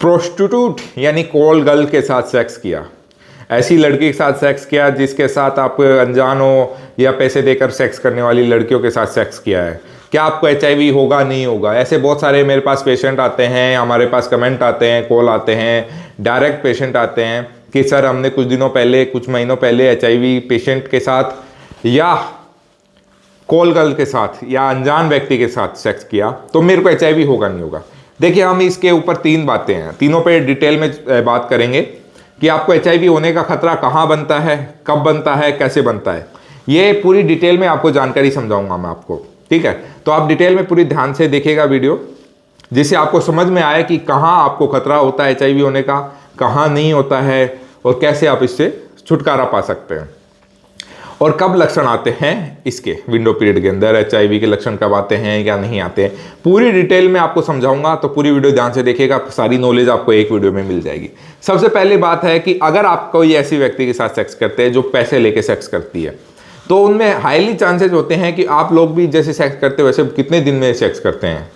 Prostitute यानी call girl के साथ सेक्स किया, ऐसी लड़की के साथ सेक्स किया जिसके साथ आप अनजान हो या पैसे देकर सेक्स करने वाली लड़कियों के साथ सेक्स किया है, क्या आपको HIV होगा नहीं होगा? ऐसे बहुत सारे मेरे पास पेशेंट आते हैं, हमारे पास कमेंट आते हैं, कॉल आते हैं, डायरेक्ट पेशेंट आते हैं कि सर हमने कुछ दिनों पहले, कुछ महीनों पहले HIV पेशेंट के साथ या कॉल गर्ल के साथ या अनजान व्यक्ति के साथ सेक्स किया, तो मेरे को HIV होगा नहीं होगा। देखिए, हम इसके ऊपर 3 बातें हैं, तीनों पे डिटेल में बात करेंगे कि आपको HIV होने का खतरा कहाँ बनता है, कब बनता है, कैसे बनता है। ये पूरी डिटेल में आपको जानकारी समझाऊंगा मैं आपको, ठीक है? तो आप डिटेल में पूरी ध्यान से देखिएगा वीडियो, जिससे आपको समझ में आए कि कहाँ आपको खतरा होता है HIV होने का, कहाँ नहीं होता है, और कैसे आप इससे छुटकारा पा सकते हैं, और कब लक्षण आते हैं इसके विंडो पीरियड के अंदर, HIV के लक्षण कब आते हैं या नहीं आते हैं। पूरी डिटेल में आपको समझाऊंगा, तो पूरी वीडियो ध्यान से देखिएगा, सारी नॉलेज आपको एक वीडियो में मिल जाएगी। सबसे पहली बात है कि अगर आप कोई ऐसी व्यक्ति के साथ सेक्स करते हैं जो पैसे लेके सेक्स करती है, तो उनमें हाईली चांसेस होते हैं कि आप लोग भी जैसे सेक्स करते हो वैसे कितने दिन में सेक्स करते हैं।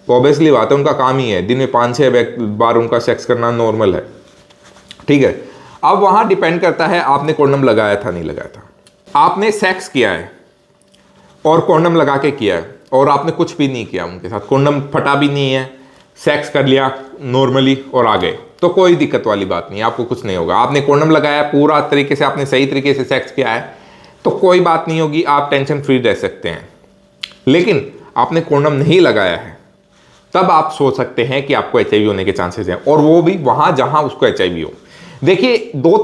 ऑब्वियसली बात है, उनका काम ही है, दिन में 5-6 बार उनका सेक्स करना नॉर्मल है, ठीक है? अब वहाँ डिपेंड करता है आपने कॉन्डम लगाया था नहीं लगाया था। आपने सेक्स किया है और कॉन्डम लगा के किया है, और आपने कुछ भी नहीं किया उनके साथ, कॉन्डम फटा भी नहीं है, सेक्स कर लिया नॉर्मली और आ गए, तो कोई दिक्कत वाली बात नहीं, आपको कुछ नहीं होगा। आपने कॉन्डम लगाया, पूरा तरीके से आपने सही तरीके से सेक्स किया है, तो कोई बात नहीं होगी, आप टेंशन फ्री रह सकते हैं। लेकिन आपने कॉन्डम नहीं लगाया है, तब आप सोच सकते हैं कि आपको HIV होने के चांसेस हैं, और वो भी वहां जहां उसको HIV हो। देखिए, 2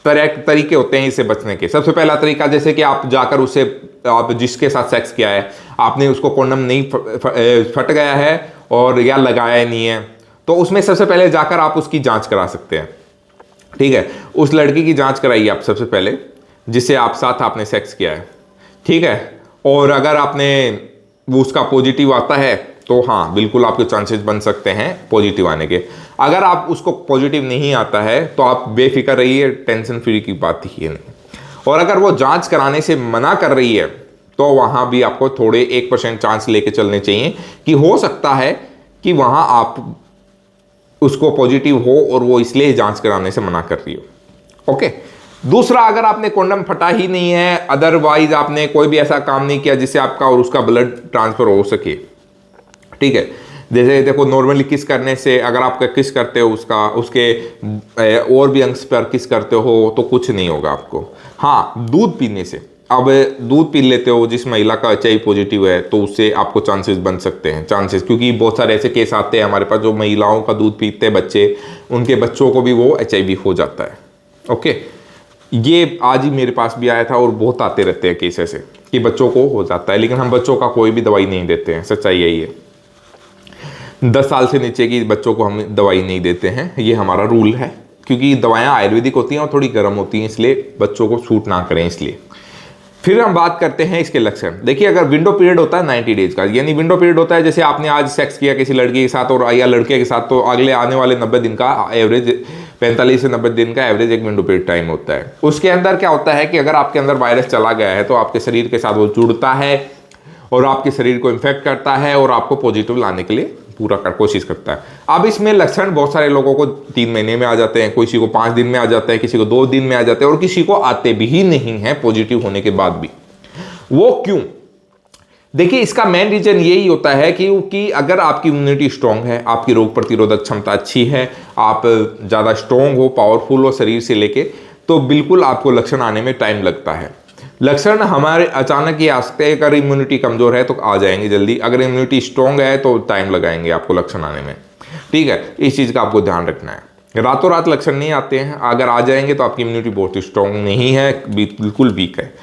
तरीके होते हैं इससे बचने के। सबसे पहला तरीका, जैसे कि आप जाकर उससे, आप जिसके साथ सेक्स किया है, आपने उसको कॉन्डम नहीं फट गया है और या लगाया नहीं है, तो उसमें सबसे पहले जाकर आप उसकी जांच करा सकते हैं, ठीक है? उस लड़की की जांच कराइए आप सबसे पहले, जिससे आप साथ आपने सेक्स किया है, ठीक है? और अगर आपने उसका पॉजिटिव आता है तो हाँ, बिल्कुल आपके चांसेस बन सकते हैं पॉजिटिव आने के। अगर आप उसको पॉजिटिव नहीं आता है तो आप बेफिक्र रहिए, टेंशन फ्री की बात ही नहीं। और अगर वो जांच कराने से मना कर रही है, तो वहाँ भी आपको थोड़े 1% चांस लेके चलने चाहिए कि हो सकता है कि वहाँ आप उसको पॉजिटिव हो और वो इसलिए जांच कराने से मना कर रही हो, ओके? दूसरा, अगर आपने कॉन्डम फटा ही नहीं है, अदरवाइज आपने कोई भी ऐसा काम नहीं किया जिससे आपका और उसका ब्लड ट्रांसफर हो सके, ठीक है? जैसे देखो, नॉर्मली किस करने से, अगर आप किस करते हो उसके और भी अंश पर किस करते हो तो कुछ नहीं होगा आपको। हाँ, दूध पीने से, अब दूध पी लेते हो जिस महिला का HIV पॉजिटिव है, तो उससे आपको चांसेस बन सकते हैं, क्योंकि बहुत सारे ऐसे केस आते हैं हमारे पास जो महिलाओं का दूध पीते हैं बच्चे, उनके बच्चों को भी वो HIV हो जाता है, ओके? ये आज ही मेरे पास भी आया था, और बहुत आते रहते हैं केस ऐसे कि बच्चों को हो जाता है, लेकिन हम बच्चों का कोई भी दवाई नहीं देते हैं, सच्चाई यही है। 10 साल से नीचे की बच्चों को हम दवाई नहीं देते हैं, ये हमारा रूल है, क्योंकि दवाएं आयुर्वेदिक होती हैं और थोड़ी गर्म होती हैं, इसलिए बच्चों को सूट ना करें इसलिए। फिर हम बात करते हैं इसके लक्षण। देखिए, अगर विंडो पीरियड होता है 90 डेज का, यानी विंडो पीरियड होता है जैसे आपने आज सेक्स किया किसी लड़की के साथ और या लड़के के साथ, तो अगले आने वाले 90 दिन का एवरेज, 45 से 90 दिन का एवरेज एक विंडो पीरियड टाइम होता है। उसके अंदर क्या होता है कि अगर आपके अंदर वायरस चला गया है तो आपके शरीर के साथ वो जुड़ता है और आपके शरीर को इन्फेक्ट करता है और आपको पॉजिटिव लाने के लिए पूरा कोशिश करता है। अब इसमें लक्षण बहुत सारे लोगों को 3 महीने में आ जाते हैं, किसी को 5 दिन में आ जाते हैं, किसी को 2 दिन में आ जाते हैं, और किसी को आते भी ही नहीं है पॉजिटिव होने के बाद भी। वो क्यों? देखिए, इसका मेन रीजन यही होता है कि अगर आपकी इम्यूनिटी स्ट्रांग है, आपकी रोग प्रतिरोधक क्षमता अच्छी है, आप ज़्यादा स्ट्रांग हो, पावरफुल हो शरीर से लेके, तो बिल्कुल आपको लक्षण आने में टाइम लगता है। लक्षण हमारे अचानक ही आ सकते हैं, अगर इम्यूनिटी कमज़ोर है तो आ जाएंगे जल्दी, अगर इम्यूनिटी स्ट्रांग है तो टाइम लगाएंगे आपको लक्षण आने में, ठीक है? इस चीज़ का आपको ध्यान रखना है। रातों रात लक्षण नहीं आते हैं, अगर आ जाएंगे तो आपकी इम्यूनिटी बहुत स्ट्रांग नहीं है, बिल्कुल वीक है।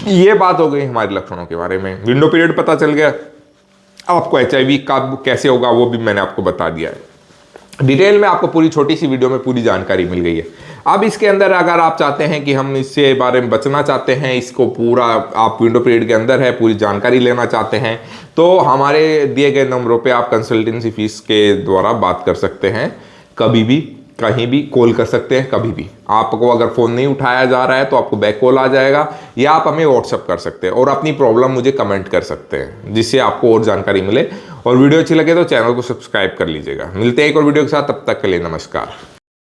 ये बात हो गई हमारे लक्षणों के बारे में। विंडो पीरियड पता चल गया, आपको HIV कब कैसे होगा वो भी मैंने आपको बता दिया है। डिटेल में आपको पूरी छोटी सी वीडियो में पूरी जानकारी मिल गई है। अब इसके अंदर अगर आप चाहते हैं कि हम इससे बारे में बचना चाहते हैं, इसको पूरा आप विंडो पीरियड के अंदर है पूरी जानकारी लेना चाहते हैं, तो हमारे दिए गए नंबरों पे आप कंसल्टेंसी फीस के द्वारा बात कर सकते हैं, कभी भी कहीं भी कॉल कर सकते हैं। कभी भी आपको अगर फ़ोन नहीं उठाया जा रहा है तो आपको बैक कॉल आ जाएगा, या आप हमें व्हाट्सअप कर सकते हैं और अपनी प्रॉब्लम मुझे कमेंट कर सकते हैं, जिससे आपको और जानकारी मिले और वीडियो अच्छी लगे तो चैनल को सब्सक्राइब कर लीजिएगा। मिलते हैं एक और वीडियो के साथ, तब तक के लिए नमस्कार।